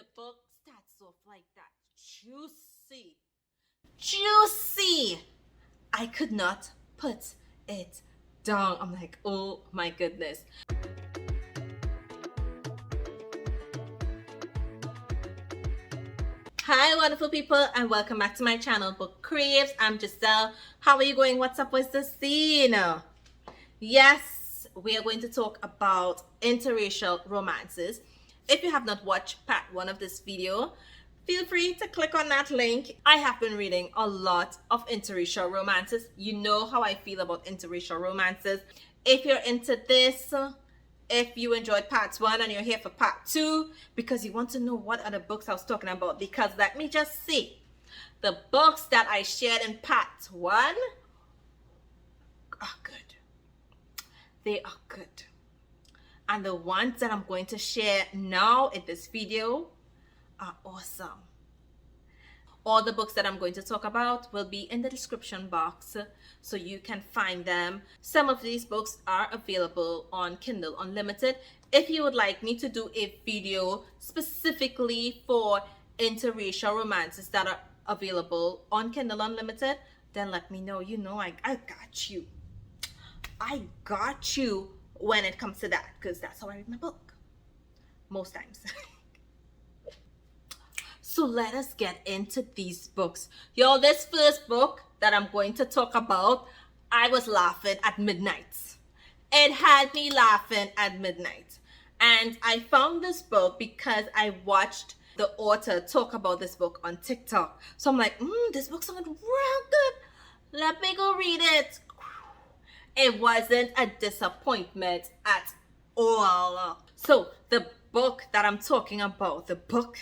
The book starts off like that. Juicy. Juicy. I could not put it down. I'm like, oh my goodness. Hi wonderful people, and welcome back to my channel, Book Craves. I'm Giselle. How are you going? What's up with the scene? Yes, we are going to talk about interracial romances. If you have not watched part 1 of this video, feel free to click on that link. I have been reading a lot of interracial romances. You know how I feel about interracial romances. If you're into this, if you enjoyed part 1 and you're here for part 2 because you want to know what other books I was talking about, because let me just see, the books that I shared in part 1 are good. They are good. And the ones that I'm going to share now in this video are awesome. All the books that I'm going to talk about will be in the description box so you can find them. Some of these books are available on Kindle Unlimited. If you would like me to do a video specifically for interracial romances that are available on Kindle Unlimited, then let me know. You know, I got you. I got you when it comes to that, because that's how I read my book most times. So let us get into these books. Y'all, this first book that I'm going to talk about, I was laughing at midnight. It had me laughing at midnight. And I found this book because I watched the author talk about this book on TikTok. So I'm like, this book sounded real good. Let me go read it. It wasn't a disappointment at all. So the book that I'm talking about, the book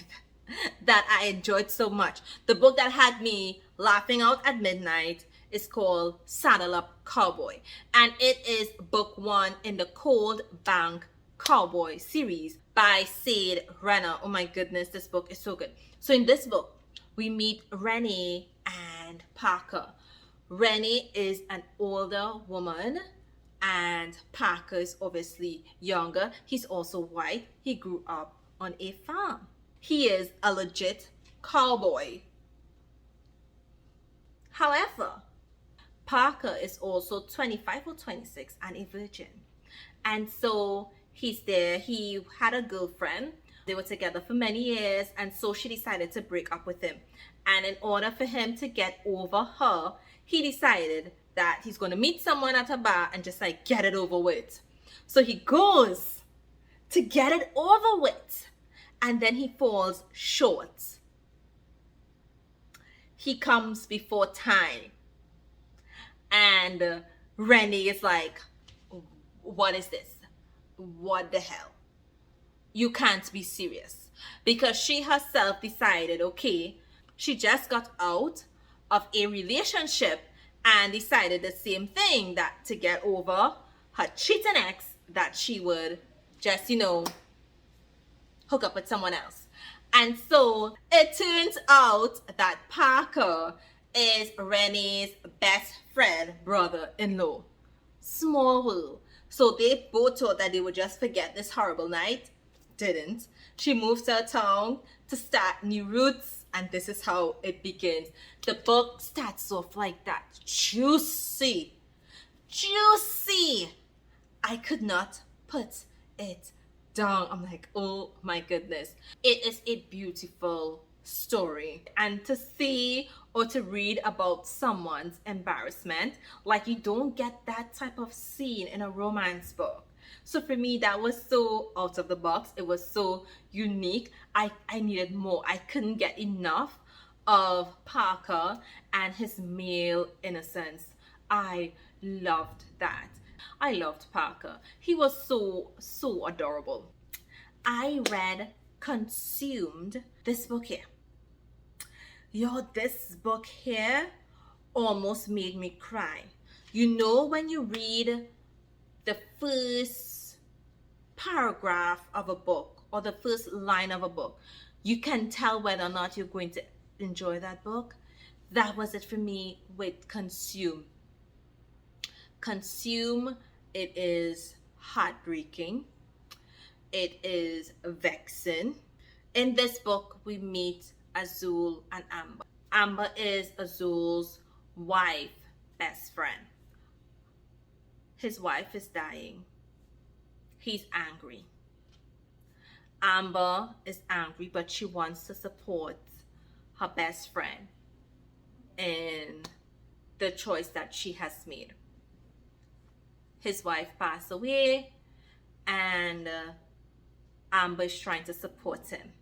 that I enjoyed so much, the book that had me laughing out at midnight, is called Saddle Up Cowboy. And it is book 1 in the Cold Bank Cowboy series by Sade, Rena. Oh my goodness, this book is so good. So in this book, we meet Rena and Parker. Rena is an older woman and Parker is obviously younger. He's also white. He grew up on a farm. He is a legit cowboy. However, Parker is also 25 or 26 and a virgin. And so he's there. He had a girlfriend. They were together for many years, and so she decided to break up with him. And in order for him to get over her, he decided that he's going to meet someone at a bar and just like get it over with. So he goes to get it over with, and then he falls short. He comes before time. And Rena is like, what is this? What the hell? You can't be serious. Because she herself decided, okay, she just got out of a relationship and decided the same thing, that to get over her cheating ex, that she would just, hook up with someone else. And so it turns out that Parker is Rene's best friend, brother-in-law. Small world. So they both thought that they would just forget this horrible night. Didn't. She moves to a town to start new roots, and this is how it begins. The book starts off like that. Juicy. Juicy. I could not put it down. I'm like, oh my goodness. It is a beautiful story. And to see or to read about someone's embarrassment, like you don't get that type of scene in a romance book. So for me, that was so out of the box. It was so unique. I needed more. I couldn't get enough of Parker and his male innocence. I loved that. I loved Parker. He was so adorable. I consumed this book here. Yo, this book here almost made me cry. You know, when you read the first paragraph of a book or the first line of a book, you can tell whether or not you're going to enjoy that book. That was it for me with Consume. Consume, it is heartbreaking. It is vexing. In this book, we meet Azul and Amber. Amber is Azul's wife, best friend. His wife is dying. He's angry. Amber is angry, but she wants to support her best friend in the choice that she has made. His wife passed away, and Amber is trying to support him.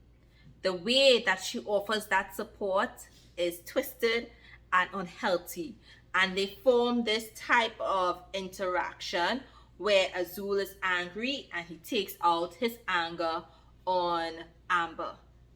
The way that she offers that support is twisted and unhealthy, and they form this type of interaction where Azul is angry and he takes out his anger on Amber,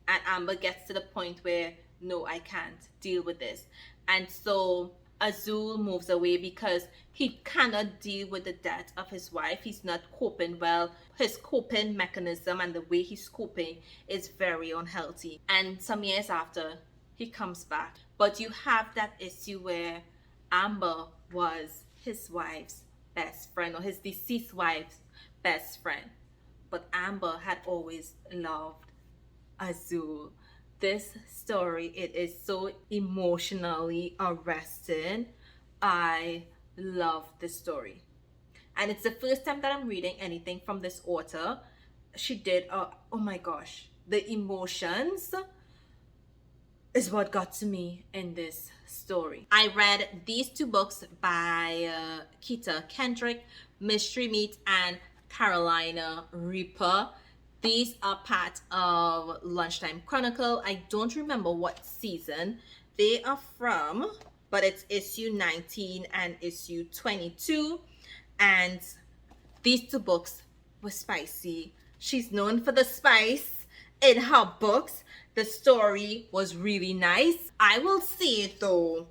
and Amber gets to the point where, no, I can't deal with this. And so Azul moves away because he cannot deal with the death of his wife. He's not coping well. His coping mechanism and the way he's coping is very unhealthy. And some years after, he comes back. But you have that issue where Amber was his wife's best friend, or his deceased wife's best friend. But Amber had always loved Azul. This story, it is so emotionally arresting. I love this story. And it's the first time that I'm reading anything from this author. She did, oh my gosh, the emotions is what got to me in this story. I read these two books by Keta, Kendric, Mystery Meat, and Carolina Reaper. These are part of Lunchtime Chronicle. I don't remember what season they are from, but it's issue 19 and issue 22. And these two books were spicy. She's known for the spice in her books. The story was really nice. I will say though,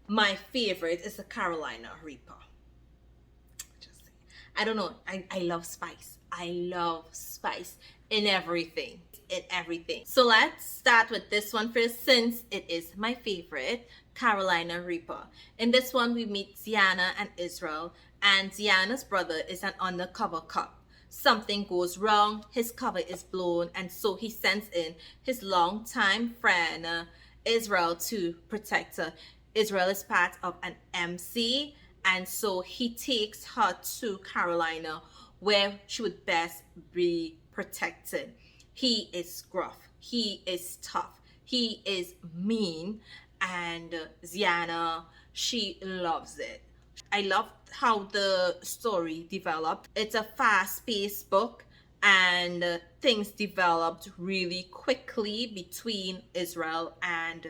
my favorite is the Carolina Reaper. Just saying. I don't know. I love spice. I love spice in everything. In everything. So let's start with this one first, since it is my favorite, Carolina Reaper. In this one, we meet Ziana and Israel, and Ziana's brother is an undercover cop. Something goes wrong, his cover is blown, and so he sends in his longtime friend, Israel, to protect her. Israel is part of an MC, and so he takes her to Carolina, where she would best be protected. He is gruff, he is tough, he is mean, and Ziana, she loves it. I love how the story developed. It's a fast-paced book, and things developed really quickly between Israel and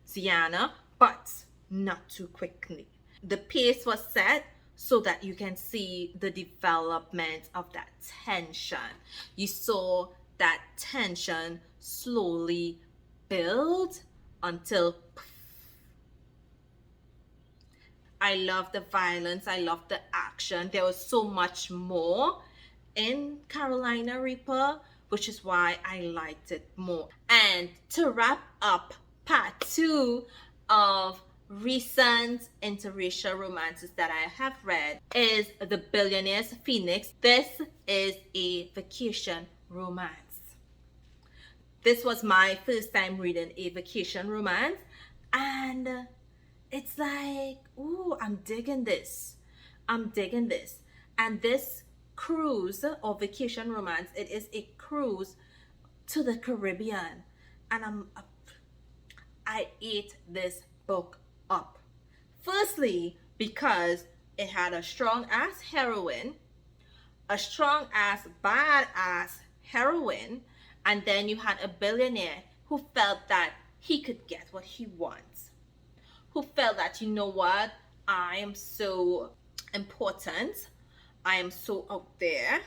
Ziana, but not too quickly. The pace was set so that you can see the development of that tension. You saw that tension slowly build until I love the violence, I love the action. There was so much more in Carolina Reaper, which is why I liked it more. And to wrap up part 2 of recent interracial romances that I have read is the Billionaires Phoenix. This is a vacation romance. This was my first time reading a vacation romance, and it's like, ooh, I'm digging this. I'm digging this. And this cruise or vacation romance, it is a cruise to the Caribbean. And I ate this book up. Firstly, because it had a strong ass heroine, a strong ass badass heroine, and then you had a billionaire who felt that he could get what he wants, who felt that, you know what, I am so important, I am so out there,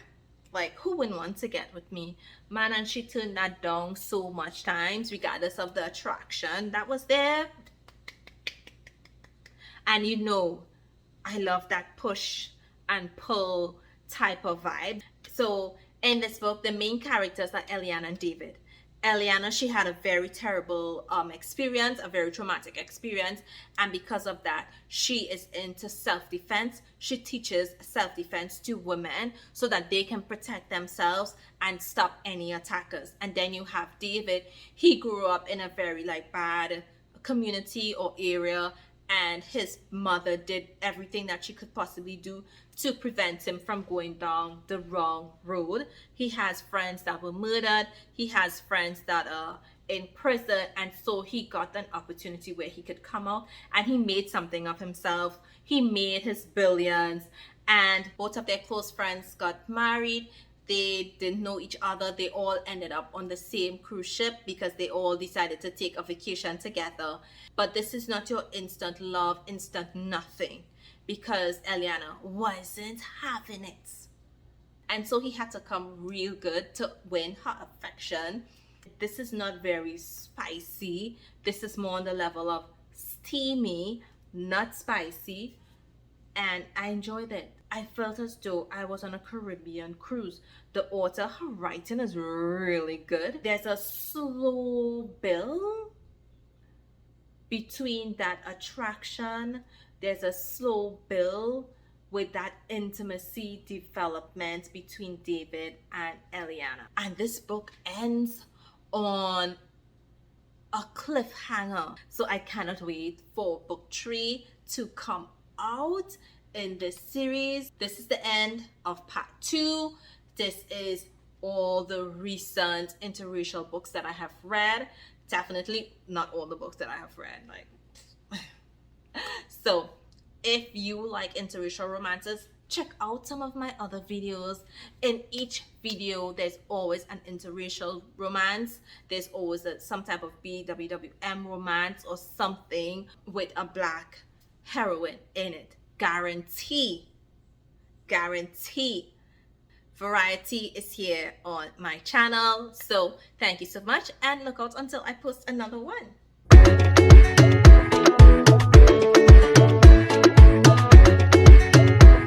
like, who wouldn't want to get with me, man? And she turned that down so much times, regardless of the attraction that was there. And you know, I love that push and pull type of vibe. So in this book, the main characters are Eliana and David. Eliana, she had a very terrible experience, a very traumatic experience, and because of that, she is into self-defense. She teaches self-defense to women so that they can protect themselves and stop any attackers. And then you have David. He grew up in a very like bad community or area, and his mother did everything that she could possibly do to prevent him from going down the wrong road. He has friends that were murdered. He has friends that are in prison, and so he got an opportunity where he could come out and he made something of himself. He made his billions, and both of their close friends got married. They didn't know each other. They all ended up on the same cruise ship because they all decided to take a vacation together. But this is not your instant love, instant nothing, because Eliana wasn't having it. And so he had to come real good to win her affection. This is not very spicy. This is more on the level of steamy, not spicy. And I enjoyed it. I felt as though I was on a Caribbean cruise. The author, her writing is really good. There's a slow build between that attraction. There's a slow build with that intimacy development between David and Eliana. And this book ends on a cliffhanger. So I cannot wait for book 3 to come out in this series. This is the end of part 2. This is all the recent interracial books that I have read. Definitely not all the books that I have read, like so if you like interracial romances, check out some of my other videos. In each video there's always an interracial romance. There's always some type of BWWM romance or something with a black heroine in it. Guarantee variety is here on my channel. So thank you so much, and look out until I post another one.